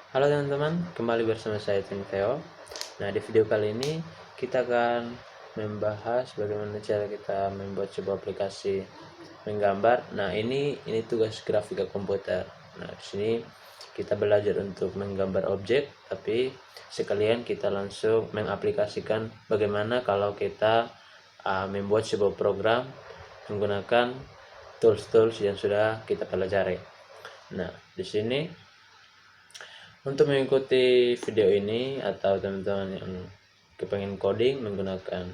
Halo teman-teman, kembali bersama saya Tim Theo. Nah, di video kali ini kita akan membahas bagaimana cara kita membuat sebuah aplikasi menggambar. Nah, ini tugas grafika komputer. Nah, di sini kita belajar untuk menggambar objek, tapi sekalian kita langsung mengaplikasikan bagaimana kalau kita membuat sebuah program menggunakan tools-tools yang sudah kita pelajari. Nah, di sini untuk mengikuti video ini atau teman-teman yang kepengen coding menggunakan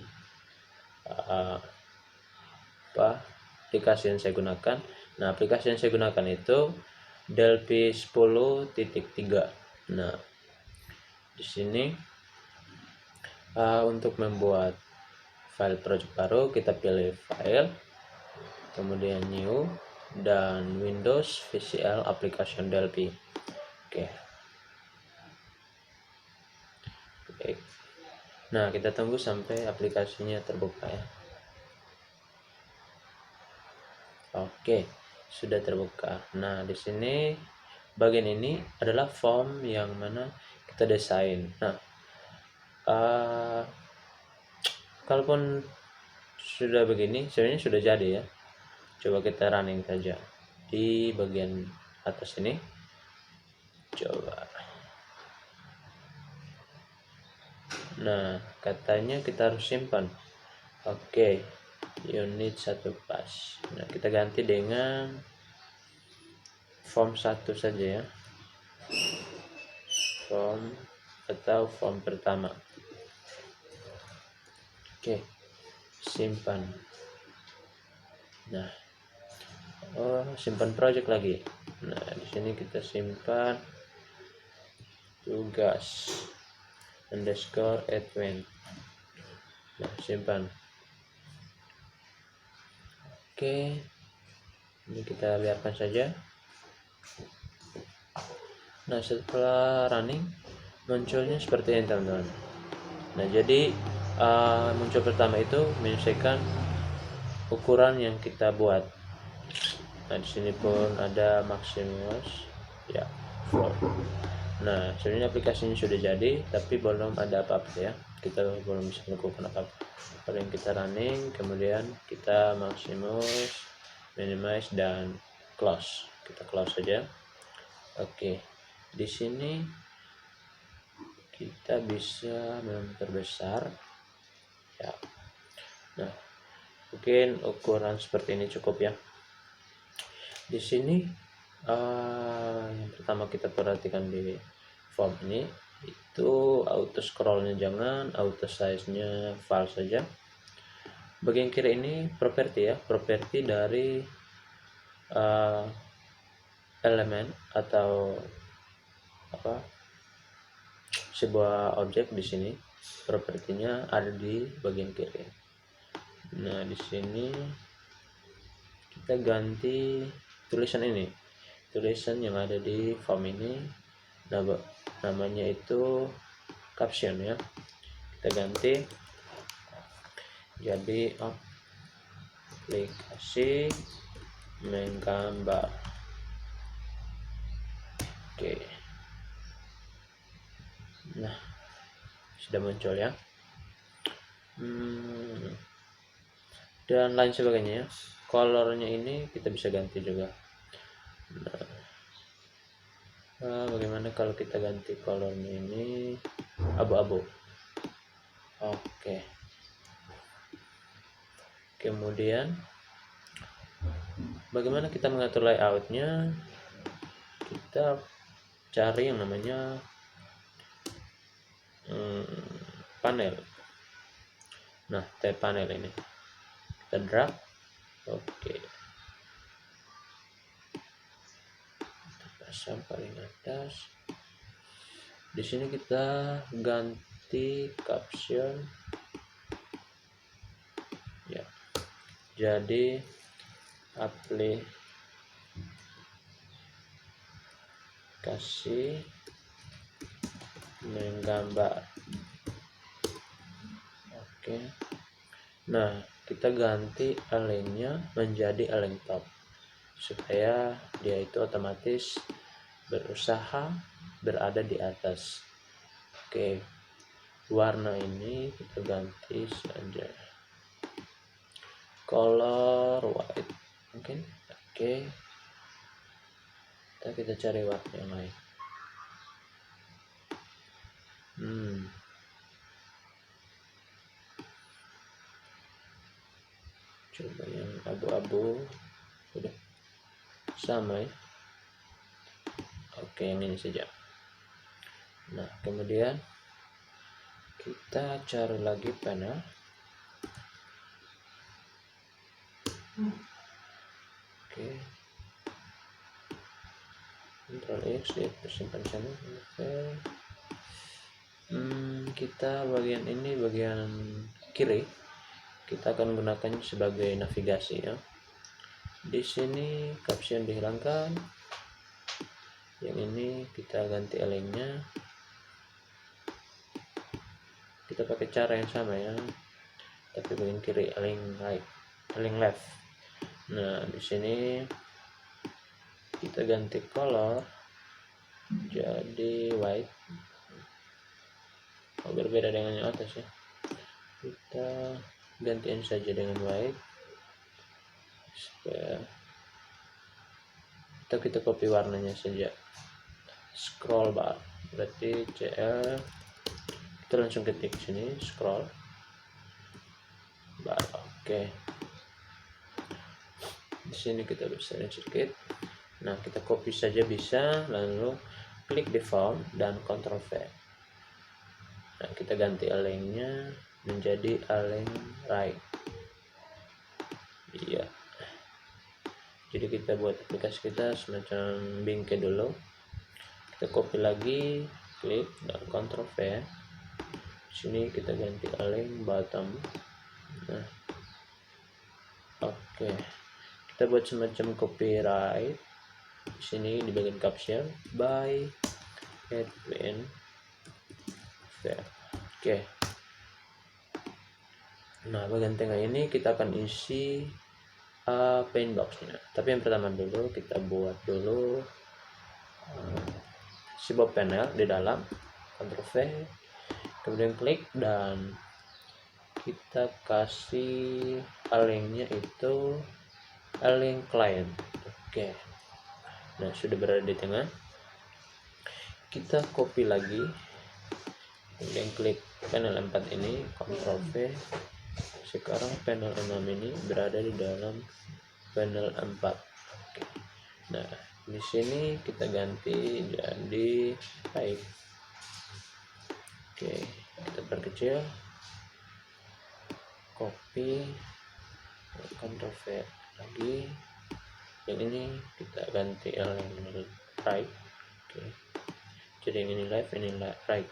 aplikasi yang saya gunakan. Nah, aplikasi yang saya gunakan itu Delphi 10.3. Nah, di sini untuk membuat file project baru kita pilih file, kemudian new, dan Windows VCL application Delphi. Oke. Nah, kita tunggu sampai aplikasinya terbuka ya. Oke, sudah terbuka. Nah, di sini bagian ini adalah form yang mana kita desain. Nah, kalaupun sudah begini, sebenarnya sudah jadi ya. Coba kita running saja di bagian atas ini. Coba. Nah, katanya kita harus simpan. Oke, unit 1 pas. Nah, kita ganti dengan form 1 saja ya. Form atau form pertama. Oke, simpan. Nah, simpan project lagi. Nah, di sini kita simpan tugas _admin. Nah, simpan. Oke, ini kita biarkan saja. Nah, setelah running munculnya seperti ini teman-teman. Nah, jadi muncul pertama itu menyesuaikan ukuran yang kita buat. Nah, di sini pun ada Maximus ya, floor. Nah, sebenarnya aplikasinya sudah jadi, tapi belum ada apa-apa ya. Kita belum bisa melakukan apa-apa. Paling kita running, kemudian kita Maximus, minimize, dan close. Kita close saja. Oke, di sini kita bisa memperbesar ya. Nah, mungkin ukuran seperti ini cukup ya. Di sini yang pertama kita perhatikan di form ini itu auto scrollnya jangan, auto size nya file saja. Bagian kiri ini properti ya, properti dari elemen atau sebuah objek. Di sini propertinya ada di bagian kiri. Nah, di sini kita ganti tulisan ini, tulisan yang ada di form ini, namanya itu caption ya. Kita ganti jadi aplikasi menggambar. Oke, nah sudah muncul ya. Dan lain sebagainya ya. Colornya ini kita bisa ganti juga. Nah, bagaimana kalau kita ganti colornya ini abu-abu. Oke. Kemudian bagaimana kita mengatur layoutnya? Kita cari yang namanya panel. Nah, tab panel ini kita drag. Oke, kita pasang paling atas. Di sini kita ganti caption ya, jadi aplikasi menggambar. Oke. Nah, kita ganti align-nya menjadi align top supaya dia itu otomatis berusaha berada di atas. Oke, warna ini kita ganti saja color white mungkin. Oke, kita cari warna yang lain. Coba yang abu-abu, udah sama ya. Oke, yang ini saja. Nah, kemudian kita cari lagi panel. Oke, Ctrl X, dia simpan sana. Oke, kita bagian ini, bagian kiri, kita akan gunakan sebagai navigasi ya. Di sini caption dihilangkan, yang ini kita ganti alignnya. Kita pakai cara yang sama ya, tapi bagian kiri align right, align left. Nah, di sini kita ganti color jadi white. Berbeda dengan yang atas ya, kita gantiin saja dengan white supaya kita copy warnanya saja. Scroll bar berarti CL, kita langsung ketik sini scroll bar. Oke, di sini kita bisa sedikit. Nah, kita copy saja bisa, lalu klik di font dan Ctrl V. Nah, kita ganti alignnya menjadi align right. Iya, jadi kita buat aplikasi kita semacam bingkai dulu. Kita copy lagi, klik dan Ctrl V. Sini kita ganti align bottom. Nah, oke, kita buat semacam copyright. Di sini di bagian caption by Edwin. Oke. Nah, bagian tengah ini kita akan isi paintbox-nya. Tapi yang pertama dulu kita buat dulu sebuah panel di dalam. Ctrl V, kemudian klik dan kita kasih align-nya itu align client. Oke. Nah, sudah berada di tengah. Kita copy lagi, kemudian klik panel 4 ini, Ctrl V. Sekarang panel 6 ini berada di dalam panel 4. Oke. Nah, di sini kita ganti jadi type. Oke, kita perkecil, copy, Ctrl V lagi. Yang ini kita ganti align right. Oke, jadi yang ini left, ini right.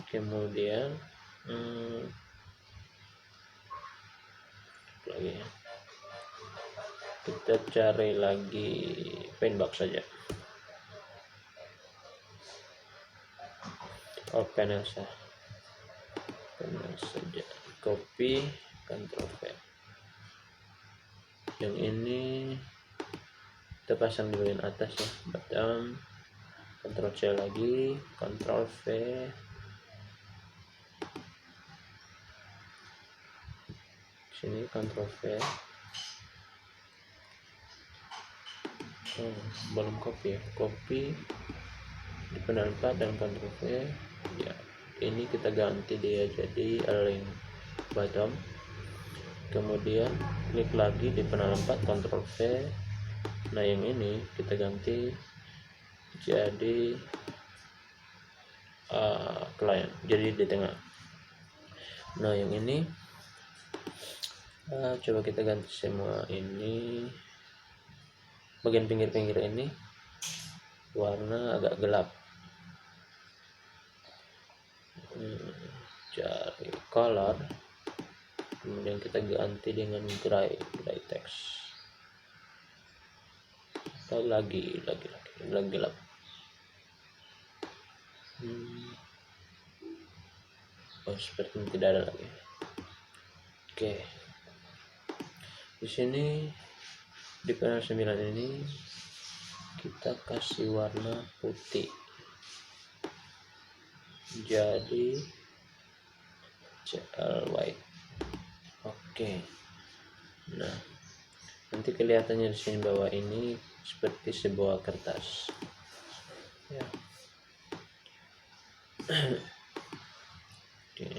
Kemudian lagi ya, kita cari lagi paintbox saja. Panel saja, copy, Ctrl V. Yang ini kita pasang di bagian atas ya, bottom. Ctrl C lagi, Ctrl V. Sini Ctrl V. Belum copy ya, copy di panel 4 dan Ctrl V ya. Ini kita ganti dia jadi align bottom. Kemudian klik lagi di panel 4, Ctrl V. Nah, yang ini kita ganti jadi client, jadi di tengah. Nah, yang ini coba kita ganti semua ini. Bagian pinggir-pinggir ini warna agak gelap. Cari color, kemudian kita ganti dengan gray text. Atau lagi gelap. Seperti ini tidak ada lagi. Oke. Di sini di panel 9 ini kita kasih warna putih, jadi CL white. Oke. Nah, nanti kelihatannya di sini bawah ini seperti sebuah kertas. Ya. Oke.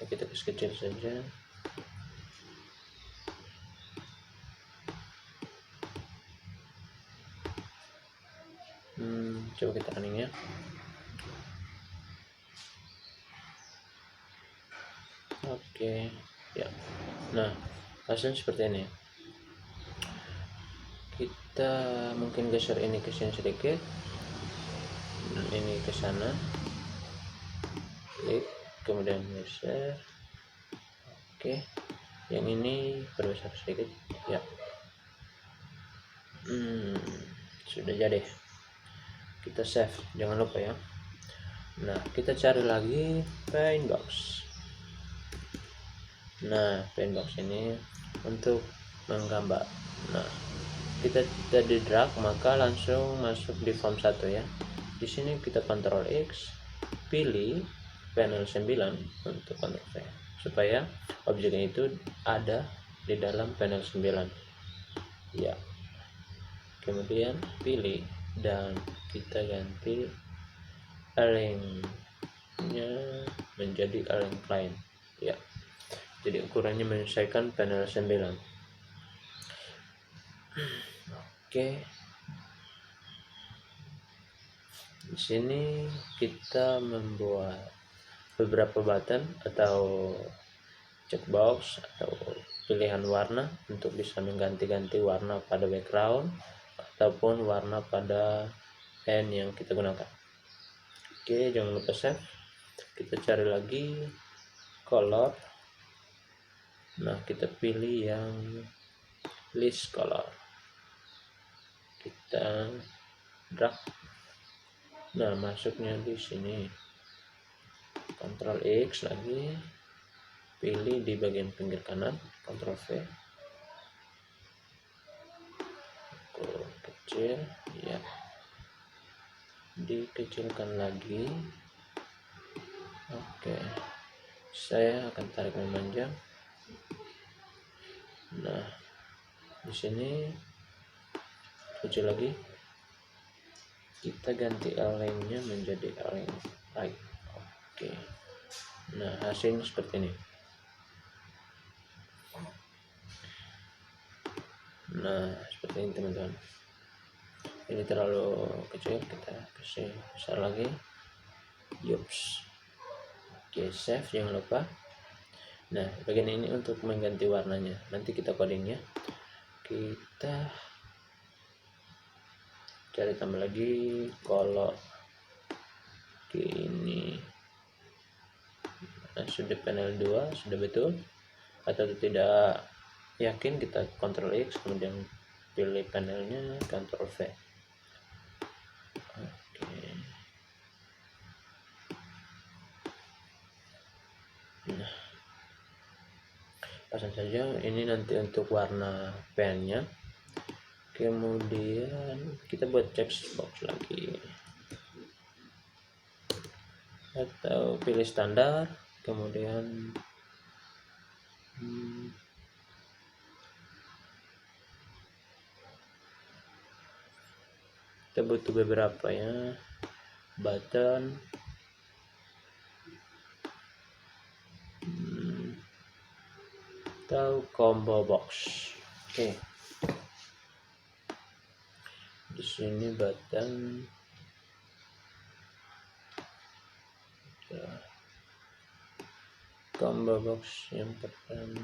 Kita kecil saja. Coba kita running ya. Oke, ya. Nah, hasilnya seperti ini. Kita mungkin geser ini ke sini sedikit, ini ke sana, klik, kemudian geser. Oke, yang ini perbesar sedikit, ya. Sudah jadi. Kita save, jangan lupa ya. Nah, kita cari lagi Paintbox. Nah, Paintbox ini untuk menggambar. Nah, kita tadi drag, maka langsung masuk di form 1 ya. Di sini kita Ctrl X, pilih panel 9 untuk Ctrl V, supaya objeknya itu ada di dalam panel 9 ya. Kemudian pilih dan kita ganti align-nya menjadi align client ya, jadi ukurannya menyesuaikan panel 9. Oke, di sini kita membuat beberapa button atau checkbox atau pilihan warna untuk bisa mengganti-ganti warna pada background ataupun warna pada pen yang kita gunakan. Oke, jangan lupa save. Kita cari lagi color. Nah, kita pilih yang list color, kita drag. Nah, masuknya di sini. Ctrl X lagi, pilih di bagian pinggir kanan, Ctrl V, kecil ya, dikecilkan lagi. Oke, saya akan tarik memanjang. Nah, di sini kecil lagi, kita ganti align-nya menjadi align right. Oke, nah hasilnya seperti ini. Nah, seperti ini teman-teman. Ini terlalu kecil, kita kasih besar lagi. Yups. Oke, save, jangan lupa. Nah, bagian ini untuk mengganti warnanya, nanti kita coding ya. Kita cari tambah lagi color ini. Nah, sudah panel 2 sudah betul atau tidak yakin, kita Ctrl X, kemudian pilih panelnya, Ctrl V. Oke. Nah, pasang saja ini nanti untuk warna pennya. Kemudian kita buat checkbox lagi atau pilih standar, kemudian kita butuh beberapa ya, button, atau combo box. Oke, di sini button ya. Combo box yang pertama.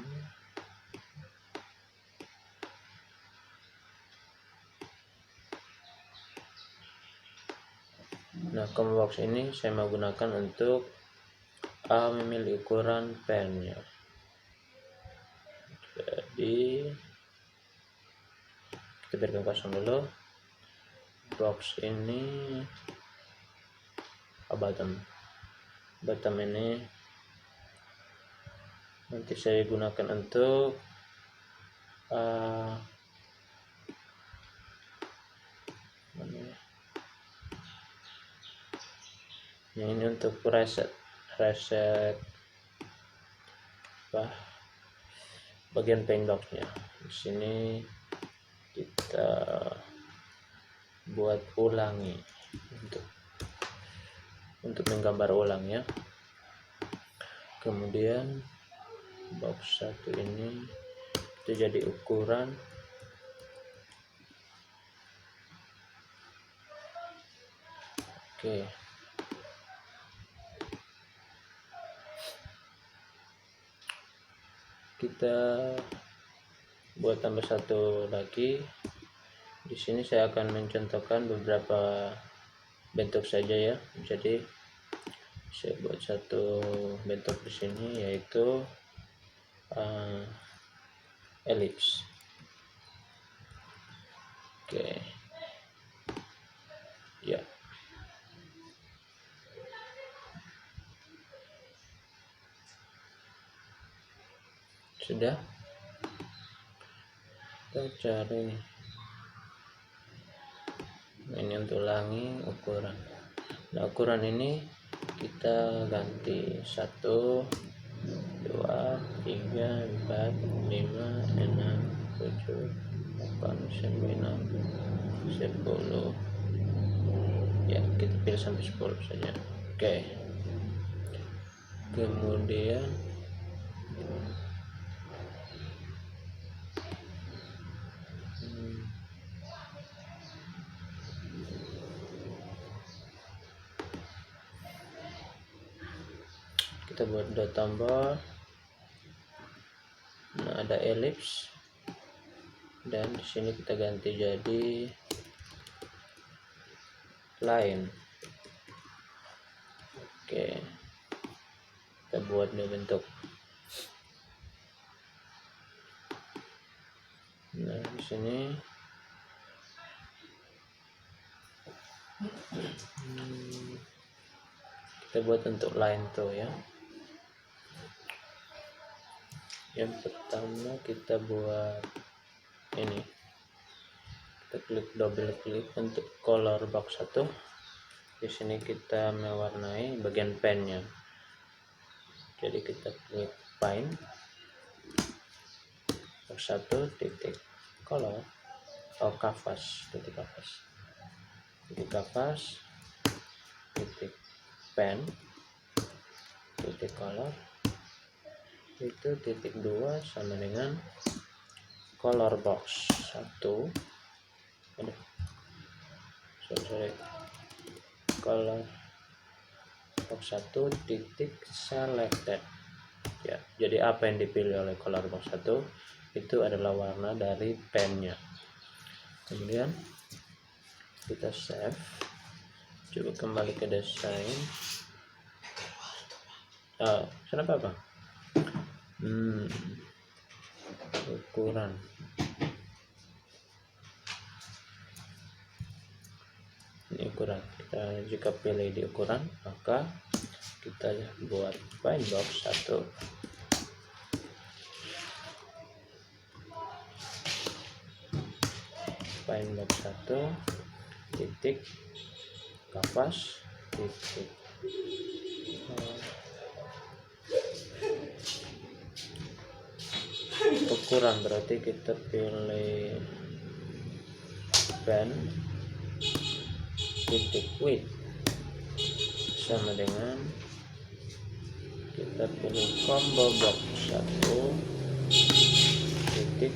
Nah, combo box ini saya mau gunakan untuk memilih ukuran pennya. Jadi kita biarkan kosong dulu. Box ini bottom ini nanti saya gunakan untuk Nah, ini untuk reset bagian paintboxnya. Di sini kita buat ulangi untuk menggambar ulang ya. Kemudian box 1 ini itu jadi ukuran oke. Kita buat tambah satu lagi. Di sini saya akan mencontohkan beberapa bentuk saja ya. Jadi saya buat satu bentuk di sini, yaitu elips. Oke. Ya. Sudah. Kita cari ini untuk ulangi ukuran. Nah, ukuran ini kita ganti 1 2 3 4 5 6 7 8 9 10 ya, kita pilih sampai 10 saja. Oke. Kemudian kita buat dot tambah. Nah, ada elips dan di sini kita ganti jadi line. Oke, kita buat nih bentuk. Nah, di sini kita buat untuk line tuh ya. Yang pertama kita buat ini, kita klik double klik untuk color box 1. Di sini kita mewarnai bagian pennya. Jadi kita klik paint box 1 titik color atau canvas titik canvas titik pen titik color itu titik 2 sama dengan color box 1. Color box 1 titik selected ya. Jadi apa yang dipilih oleh color box 1 itu adalah warna dari pennya. Kemudian kita save, coba kembali ke desain. Kenapa Bang? Ukuran ini ukuran, kita jika pilih di ukuran maka kita buat paint box 1 paint box 1 titik canvas titik ukuran, berarti kita pilih pen titik width sama dengan kita pilih combo box 1 titik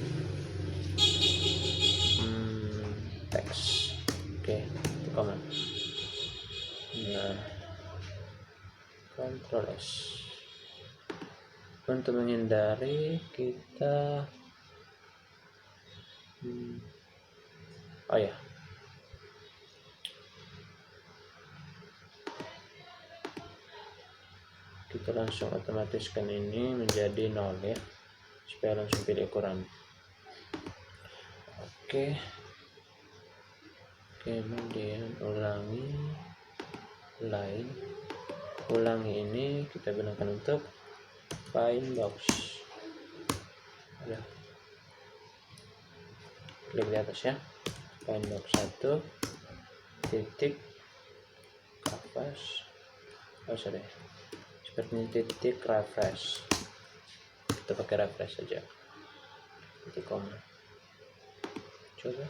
teks. Oke, itu command. Nah, Ctrl S untuk menghindari kita kita langsung otomatiskan ini menjadi 0 ya, supaya langsung pilih ukuran. Oke. Kemudian ulangi line. Ulangi ini kita gunakan untuk paint box. Klik di atas ya, paint box 1 titik canvas seperti ini, titik refresh. Kita pakai refresh saja, titik koma. Coba.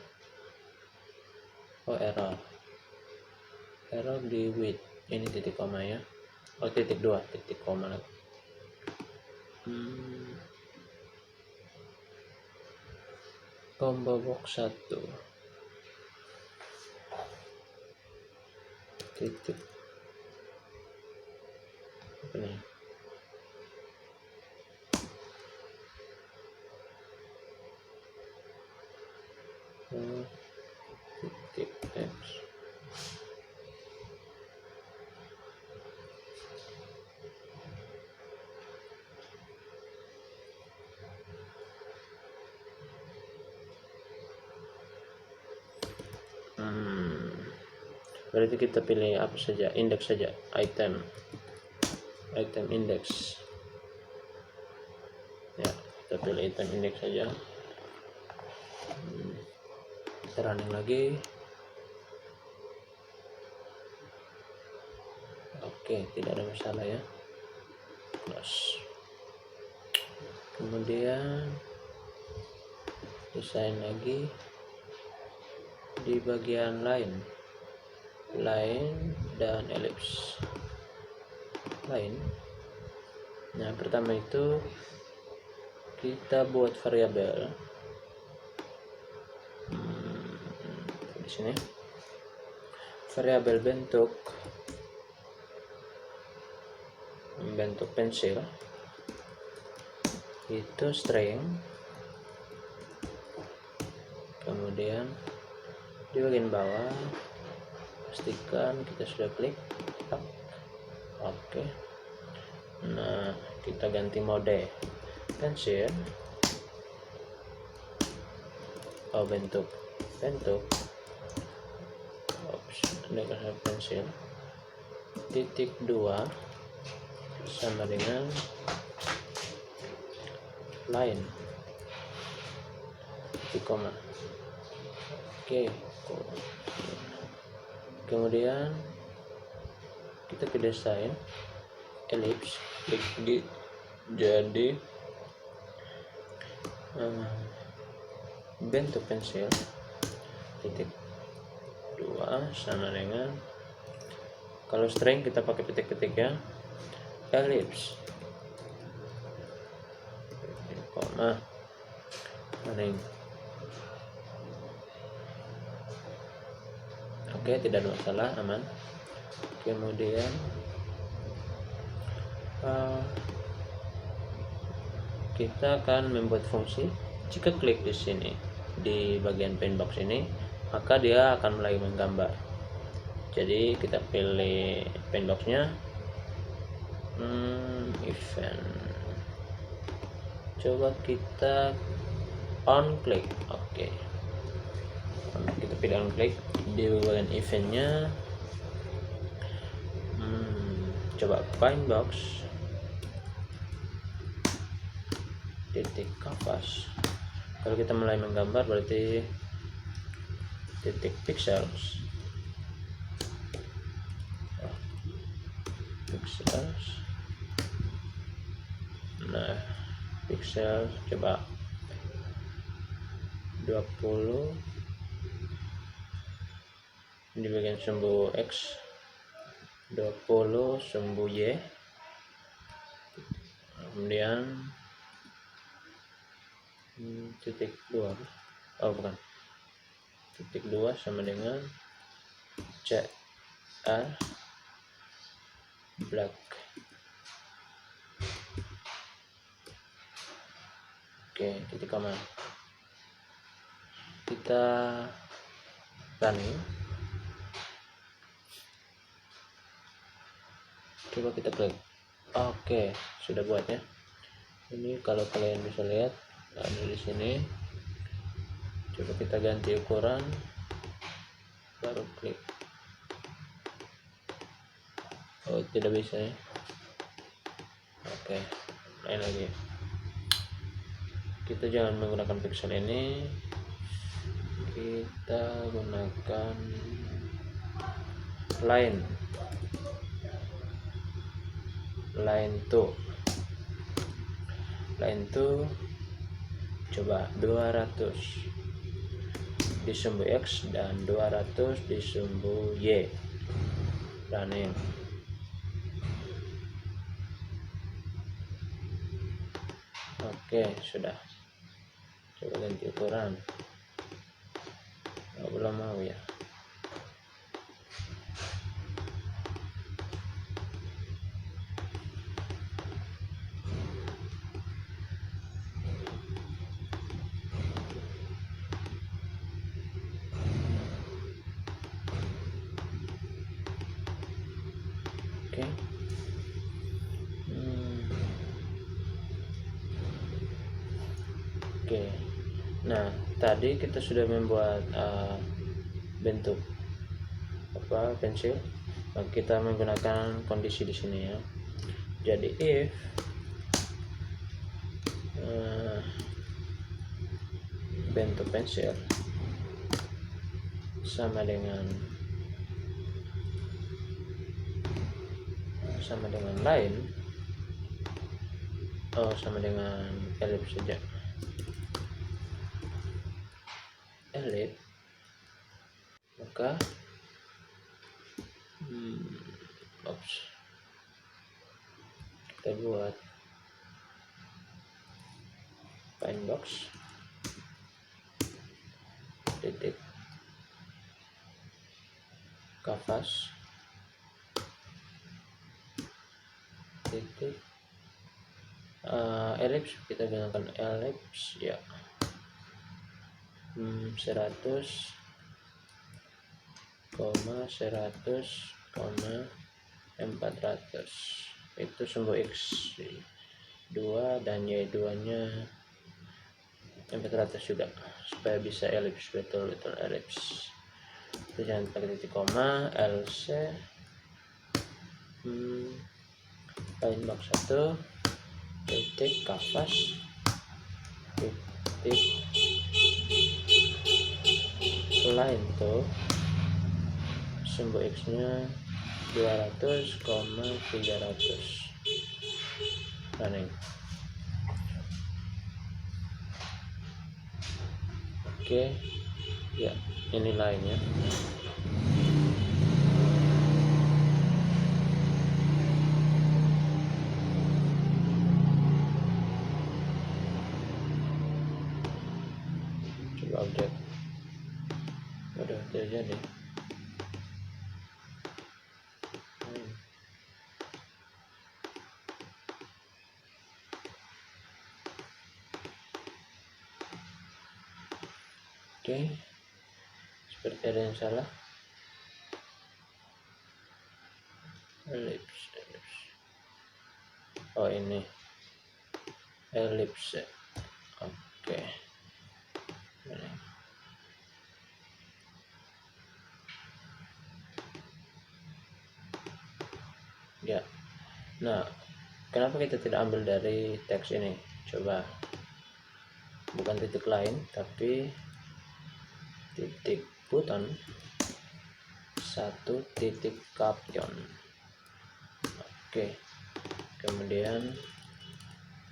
Error di width. Ini titik koma ya. Titik 2, titik koma lagi. Combo box 1 titik apa nih? Titik X. Berarti kita pilih apa saja, indeks saja, item index ya, kita pilih item index saja. Kita running lagi. Oke, tidak ada masalah ya. Close. Kemudian desain lagi di bagian line dan ellipse line. Nah, pertama itu kita buat variabel di sini, variabel bentuk pensil itu string. Kemudian di bagian bawah pastikan kita sudah klik oke. Nah, kita ganti mode pensil, bentuk dengan pensil titik 2 sama dengan line titik koma. Oke. Kemudian kita ke desain ellipse, klik jadi bentuk pensil titik 2 sama dengan, kalau string kita pakai petik-petik ya, ellipse koma ring. Oke, tidak ada masalah, aman. Kemudian kita akan membuat fungsi. Jika klik di sini di bagian paintbox ini, maka dia akan mulai menggambar. Jadi kita pilih paintboxnya, event, coba kita on click. Oke. Kita pilih on click di bagian eventnya. Coba paintbox titik canvas. Kalau kita mulai menggambar berarti titik pixels. Nah, pixel coba 20 di bagian sumbu X, 20 sumbu Y, kemudian titik 2, titik 2 sama dengan CR black. Oke, titik koma. Kita running. Coba kita klik. Oke, sudah buat ya. Ini kalau kalian bisa lihat ada di sini. Coba kita ganti ukuran, baru klik. Tidak bisa ya. Oke, lain lagi. Kita jangan menggunakan pixel ini, kita gunakan line line to coba 200 di sumbu X dan 200 di sumbu Y. Running. Oke, sudah. Coba ganti ukuran. Belum mau ya. Oke. Oke. Nah, tadi kita sudah membuat bentuk pensil. Nah, kita menggunakan kondisi di sini ya. Jadi if bentuk pensil sama dengan line, sama dengan ellipse saja. Ellipse, maka kita buat line box titik kanvas titik ellipse, kita gunakan ellipse ya. 100, 400 itu sumbu X 2 dan Y2 nya 400 juga, supaya bisa ellipse, betul ellipse. Itu jangan pakai titik koma. LC line box 1 titik kanvas titik line tuh sumbu X nya 200, 300. Running. Oke ya, ini line nya. Coba update. Udah jadi. Oke, seperti ada yang salah. Ellipse. Oh, ini ellipse. Oke. Ya. Nah, kenapa kita tidak ambil dari teks ini? Coba, bukan titik line tapi titik button 1 titik caption. Oke, kemudian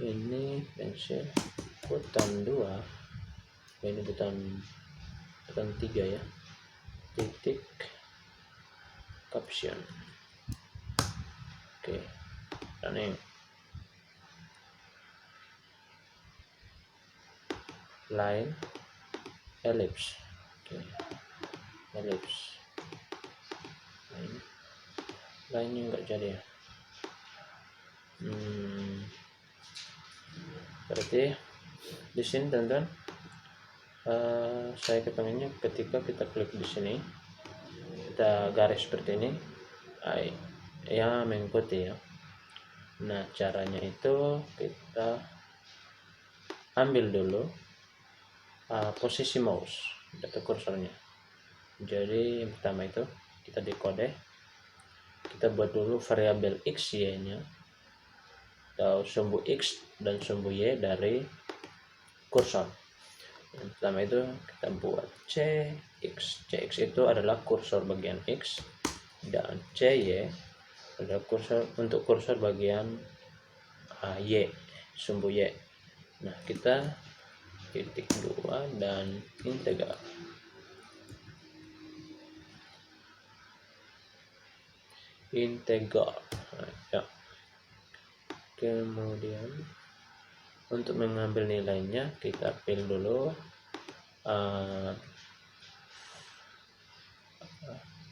ini pensil button 2, ini button 3 ya, titik caption. Oke, running. Line ellipse. Oke, ellipse. Line enggak jadi ya. Berarti di sini teman-teman, saya ketemunya ketika kita klik di sini, kita garis seperti ini ya, mengikuti ya. Nah, caranya itu kita ambil dulu posisi mouse atau kursornya. Jadi yang pertama itu kita dekode, kita buat dulu variabel X Y nya atau sumbu X dan sumbu Y dari kursor. Yang pertama itu kita buat CX. CX itu adalah kursor bagian X, dan CY ada kursor untuk kursor bagian Y, sumbu Y. Nah, kita titik 2 dan integral. Nah, ya. Kemudian untuk mengambil nilainya kita pilih dulu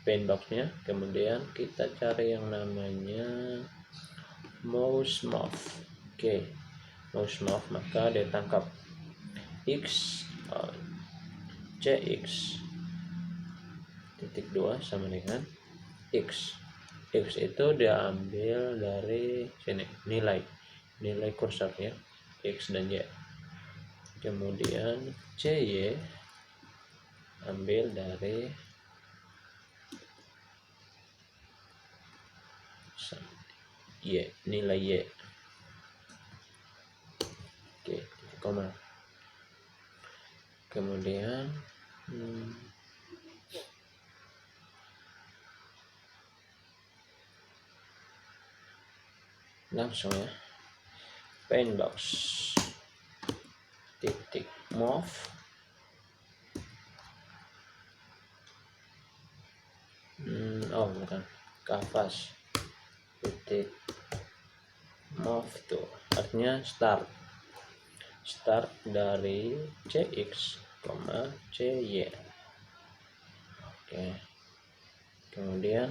paintbox-nya, kemudian kita cari yang namanya mouse move. Oke, mouse move, maka dia tangkap X CX titik 2 sama dengan X. X itu diambil dari sini, nilai kursornya X dan Y. Kemudian CY ambil dari Y, nilai Y. Oke, koma. Kemudian langsung ya, paintbox titik move bukan, canvas titik move tuh artinya start dari CX, CY. Oke, kemudian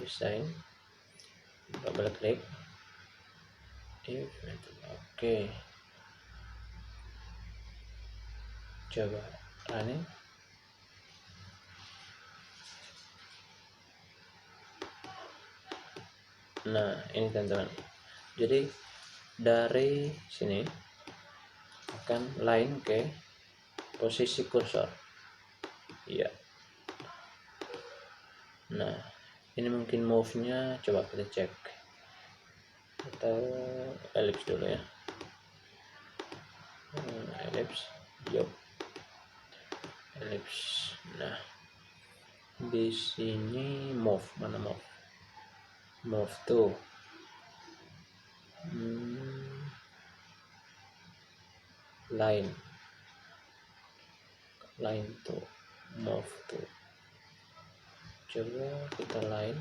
desain, double klik, oke, coba running. Nah, ini teman-teman, jadi dari sini akan line ke posisi kursor ya. Nah, ini mungkin move nya coba kita cek atau ellipse dulu ya. Ellipse, ellipse. Nah, di sini move, mana move tuh line tuh move tuh, coba kita line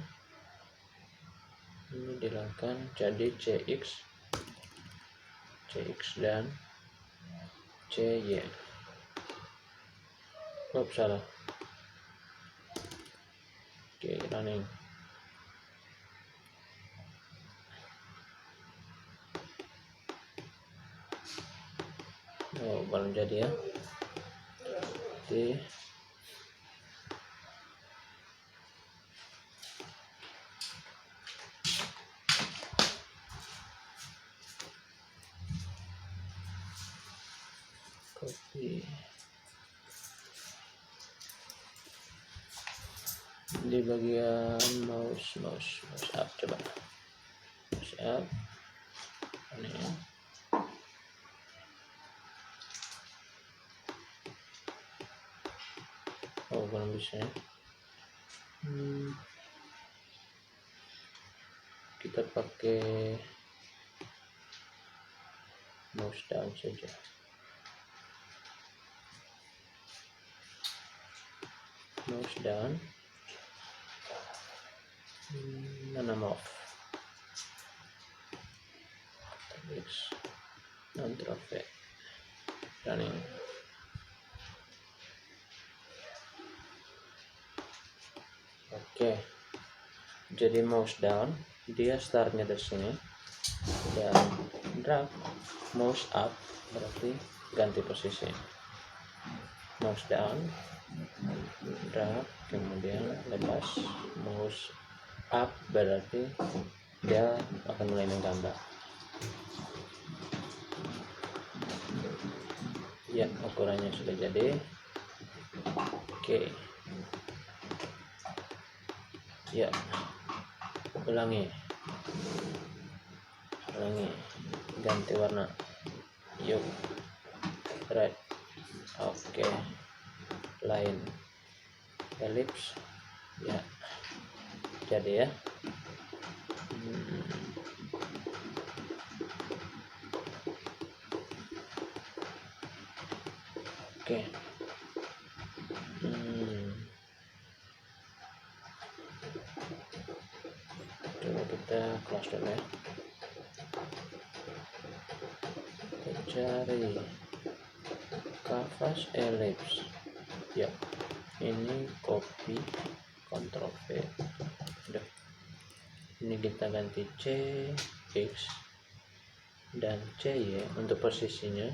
ini dilakukan jadi CX dan CY. Salah. Oke, running. Belum jadi ya. Oke. Copy. Di bagian mouse up, coba mouse up ini. Belum bisa ya. Kita pakai mouse down saja. Mouse down, mana move, X, non-trophy, running. Oke, jadi mouse down dia startnya dari sini dan drag mouse up berarti ganti posisi. Mouse down, drag, kemudian lepas, mouse up berarti dia akan mulai menggambar. Ya, ukurannya sudah jadi. Oke. Ya, ulangi, ganti warna, yuk, red. Oke, line ellipse ya, jadi ya. Oke. Coba kita close dulu ya. Kita cari canvas ellipse ya, ini copy, Ctrl V. Udah, ini kita ganti C, X dan CY untuk posisinya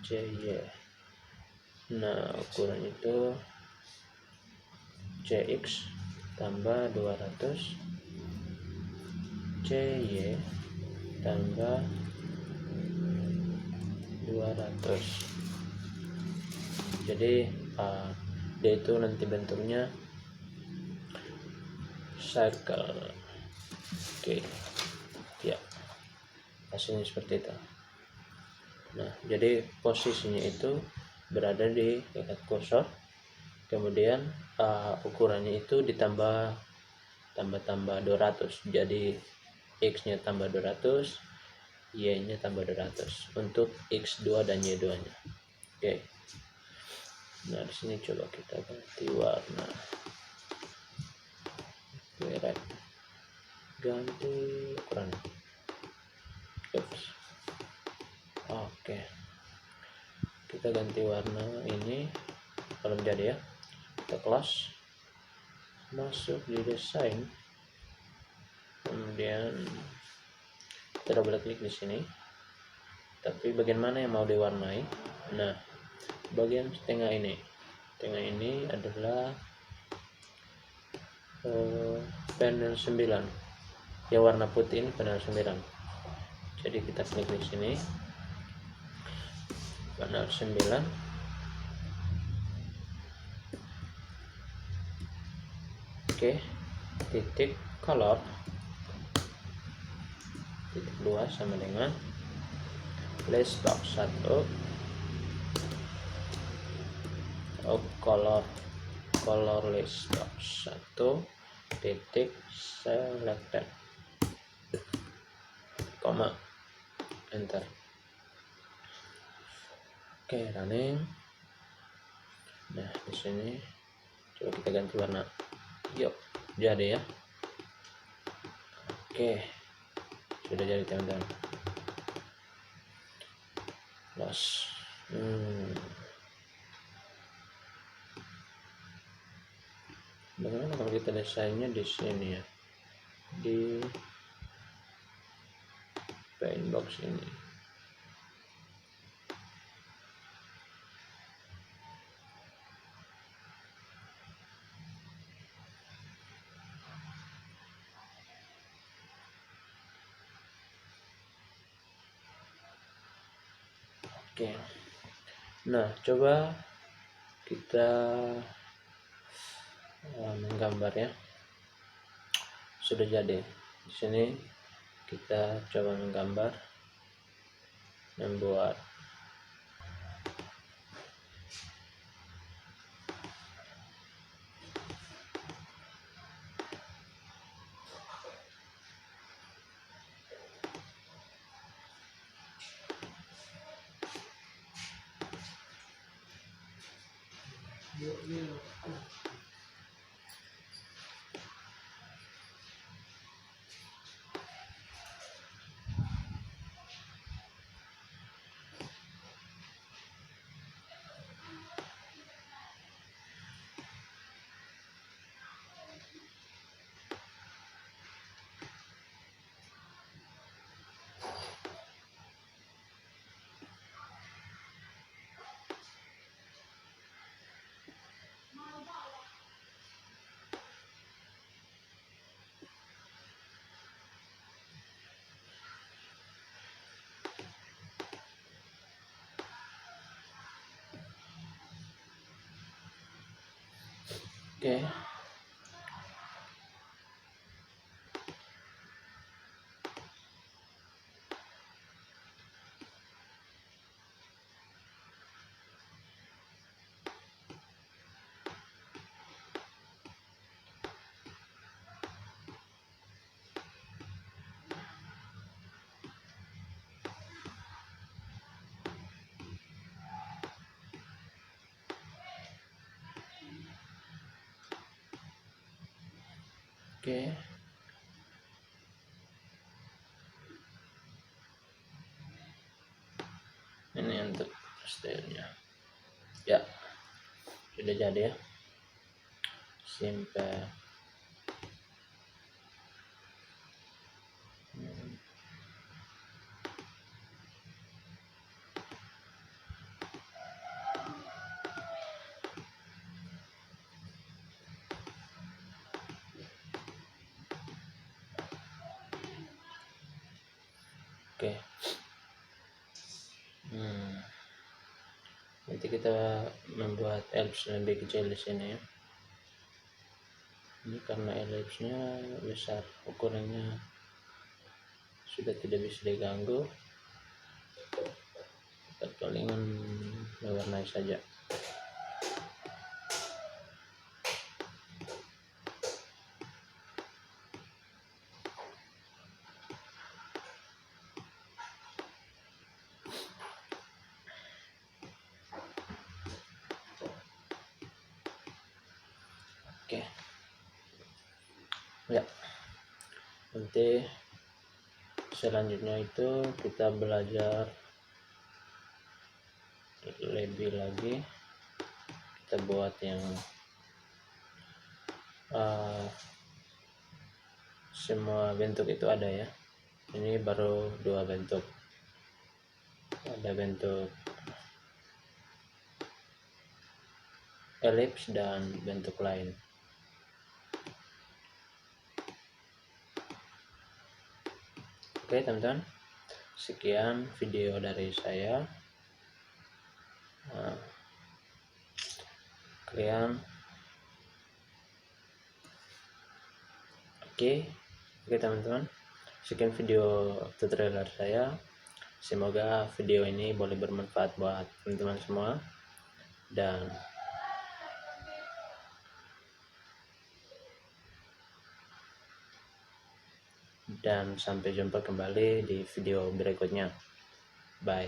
CY. Nah, ukuran itu CX tambah 200, CY tambah 200. Jadi dia itu nanti bentuknya circle. Oke ya, hasilnya seperti itu. Nah, jadi posisinya itu berada di dekat kursor, kemudian ukurannya itu ditambah 200, jadi X nya tambah 200, Y nya tambah 200 untuk X2 dan Y2 nya. Oke. Nah, di sini coba kita ganti warna. Red. Ganti ukuran. Oops. Oke. Kita ganti warna ini, belum jadi ya. Kita close. Masuk di desain. Kemudian kita double klik di sini. Tapi bagian mana yang mau diwarnai? Nah, bagian tengah ini adalah panel 9 yang warna putih, ini panel 9. Jadi kita klik di sini, panel 9. Oke, titik color, titik 2 sama dengan list box 1. Color list box 1 titik selected, koma, enter. Oke, running. Nah, di sini coba kita ganti warna. Yuk, jadi ya. Oke, sudah jadi teman-teman. Close. Bagaimana kalau kita desainnya di sini ya, di paint box ini. Oke. Nah, coba kita menggambar ya. Sudah jadi. Di sini kita coba menggambar, membuat oke. Oke, ini untuk stylenya ya, sudah jadi ya, simple. Oke. Nanti kita membuat ellipse lebih kecil di sini ya. Ini karena ellipse-nya besar, ukurannya sudah tidak bisa diganggu, kita palingan mewarnai saja. Oke ya, nanti selanjutnya itu kita belajar lebih lagi, kita buat yang semua bentuk itu ada ya. Ini baru 2 bentuk, ada bentuk ellipse dan bentuk lain. Oke teman-teman, sekian video dari saya. Kalian oke teman-teman, sekian video tutorial dari saya. Semoga video ini boleh bermanfaat buat teman-teman semua, dan sampai jumpa kembali di video berikutnya. Bye.